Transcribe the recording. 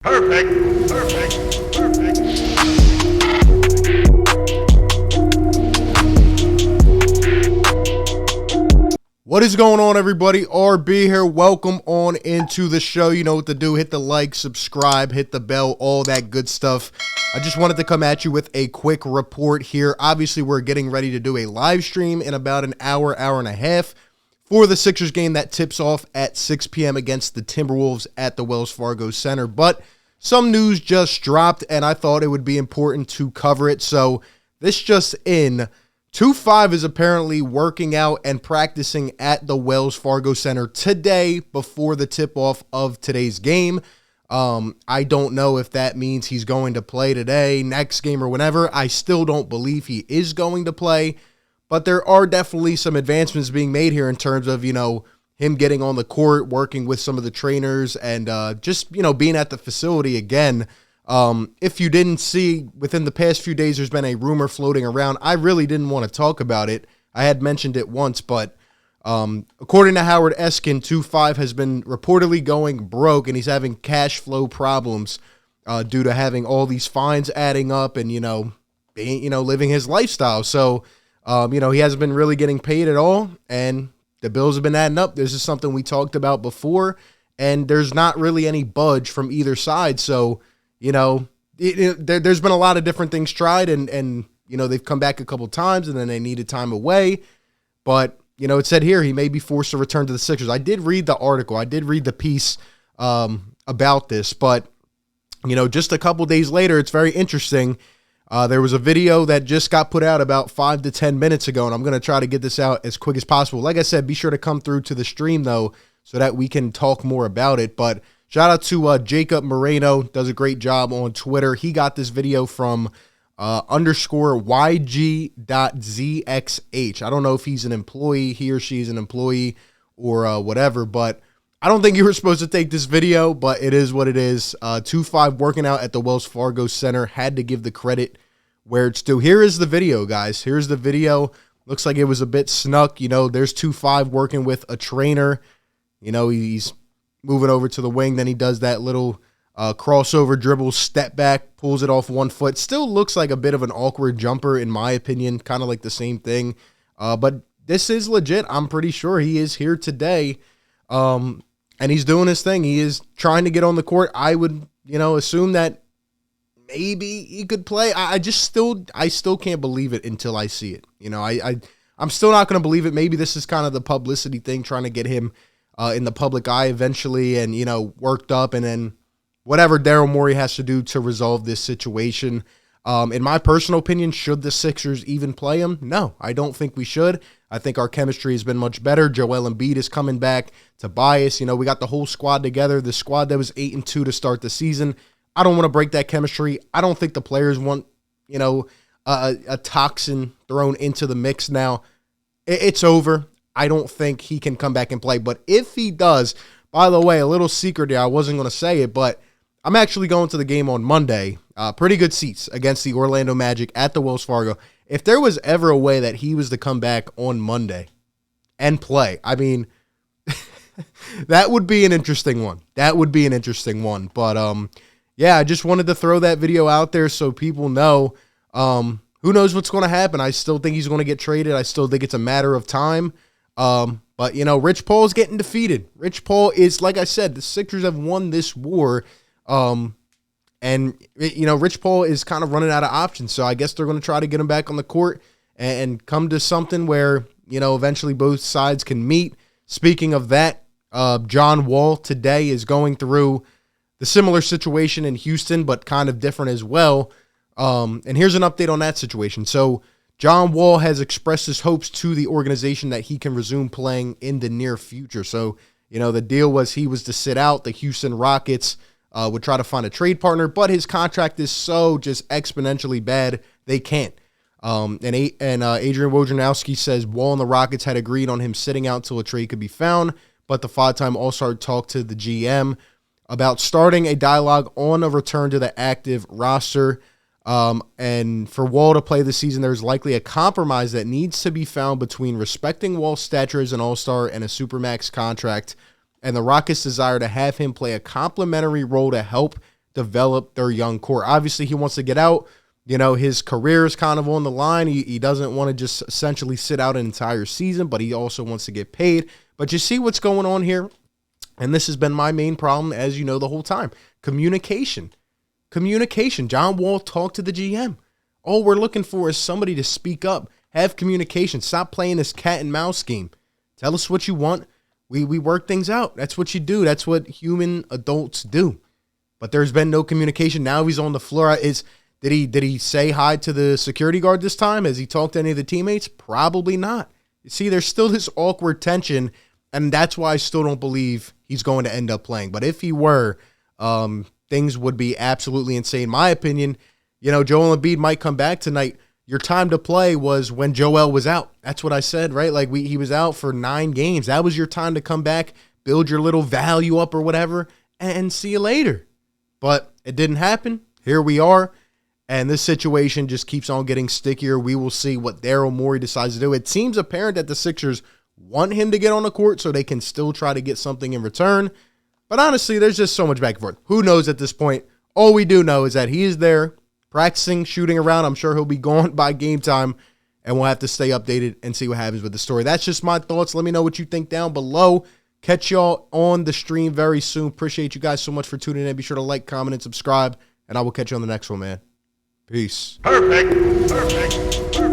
Perfect. Perfect. Perfect. What is going on, everybody? RB here. Welcome on into the show. You know what to do. Hit the like, subscribe, hit the bell, all that good stuff. I just wanted to come at you with a quick report here. Obviously, we're getting ready to do a live stream in about an hour, hour and a half for the Sixers game that tips off at 6 p.m. against the Timberwolves at the Wells Fargo Center. But some news just dropped, and I thought it would be important to cover it. So this just in. 2-5 is apparently working out and practicing at the Wells Fargo Center today before the tip-off of today's game. I don't know if that means he's going to play today, next game, or whenever. I still don't believe he is going to play, but there are definitely some advancements being made here in terms of, him getting on the court, working with some of the trainers, and just, being at the facility again. If you didn't see, within the past few days, there's been a rumor floating around. I really didn't want to talk about it. I had mentioned it once, but according to Howard Eskin, 2-5 has been reportedly going broke, and he's having cash flow problems due to having all these fines adding up and, living his lifestyle. So, he hasn't been really getting paid at all, and the bills have been adding up. This is something we talked about before, and there's not really any budge from either side. So, there's been a lot of different things tried, and they've come back a couple times, and then they needed time away. But, it said here he may be forced to return to the Sixers. I did read the article. I did read the piece about this. But, just a couple days later, it's very interesting. There was a video that just got put out about 5 to 10 minutes ago, and I'm going to try to get this out as quick as possible. Like I said, be sure to come through to the stream, though, so that we can talk more about it. But shout out to Jacob Moreno, does a great job on Twitter. He got this video from _YG.ZXH. I don't know if he's an employee, he or she's an employee or whatever, but I don't think you were supposed to take this video, but it is what it is. 2-5 working out at the Wells Fargo Center. Had to give the credit where it's due. Here is the video, guys. Here's the video. Looks like it was a bit snuck. There's 2-5 working with a trainer. He's moving over to the wing, then he does that little crossover dribble, step back, pulls it off one foot. Still looks like a bit of an awkward jumper, in my opinion, kind of like the same thing. But this is legit. I'm pretty sure he is here today, and he's doing his thing. He is trying to get on the court. I would, assume that maybe he could play. I still can't believe it until I see it. I'm still not going to believe it. Maybe this is kind of the publicity thing, trying to get him in the public eye eventually and, worked up, and then whatever Daryl Morey has to do to resolve this situation. In my personal opinion, should the Sixers even play him? No, I don't think we should. I think our chemistry has been much better. Joel Embiid is coming back. Tobias, we got the whole squad together. The squad that was 8-2 to start the season. I don't want to break that chemistry. I don't think the players want, a toxin thrown into the mix now. It's over. I don't think he can come back and play. But if he does, by the way, a little secret here, I wasn't going to say it, but I'm actually going to the game on Monday. Pretty good seats against the Orlando Magic at the Wells Fargo. If there was ever a way that he was to come back on Monday and play, I mean, that would be an interesting one. But, I just wanted to throw that video out there so people know. Who knows what's going to happen? I still think he's going to get traded. I still think it's a matter of time. But, Rich Paul's getting defeated. Rich Paul is, like I said, the Sixers have won this war. Rich Paul is kind of running out of options. So I guess they're going to try to get him back on the court and come to something where, eventually both sides can meet. Speaking of that, John Wall today is going through the similar situation in Houston, but kind of different as well. And here's an update on that situation. So John Wall has expressed his hopes to the organization that he can resume playing in the near future. So, the deal was he was to sit out. The Houston Rockets would try to find a trade partner, but his contract is so just exponentially bad, they can't. Adrian Wojnarowski says Wall and the Rockets had agreed on him sitting out until a trade could be found, but the five-time All-Star talked to the GM about starting a dialogue on a return to the active roster. And for Wall to play this season, there's likely a compromise that needs to be found between respecting Wall's stature as an all-star and a supermax contract, and the Rockets' desire to have him play a complementary role to help develop their young core. Obviously, he wants to get out. You know, his career is kind of on the line. He doesn't want to just essentially sit out an entire season, but he also wants to get paid. But you see what's going on here? And this has been my main problem, as you know, the whole time. Communication. Communication. John Wall talked to the GM. All we're looking for is somebody to speak up. Have communication. Stop playing this cat and mouse game. Tell us what you want. We work things out. That's what you do. That's what human adults do. But there's been no communication. Now he's on the floor. Did he say hi to the security guard this time? Has he talked to any of the teammates? Probably not. You see, there's still this awkward tension, and that's why I still don't believe he's going to end up playing. But if he were, things would be absolutely insane. In my opinion, you know, Joel Embiid might come back tonight. Your time to play was when Joel was out. That's what I said, right? Like he was out for 9 games. That was your time to come back, build your little value up or whatever, and see you later. But it didn't happen. Here we are. And this situation just keeps on getting stickier. We will see what Daryl Morey decides to do. It seems apparent that the Sixers want him to get on the court so they can still try to get something in return. But honestly, there's just so much back and forth. Who knows at this point? All we do know is that he is there practicing, shooting around. I'm sure he'll be gone by game time, and we'll have to stay updated and see what happens with the story. That's just my thoughts. Let me know what you think down below. Catch y'all on the stream very soon. Appreciate you guys so much for tuning in. Be sure to like, comment, and subscribe, and I will catch you on the next one, man. Peace. Perfect.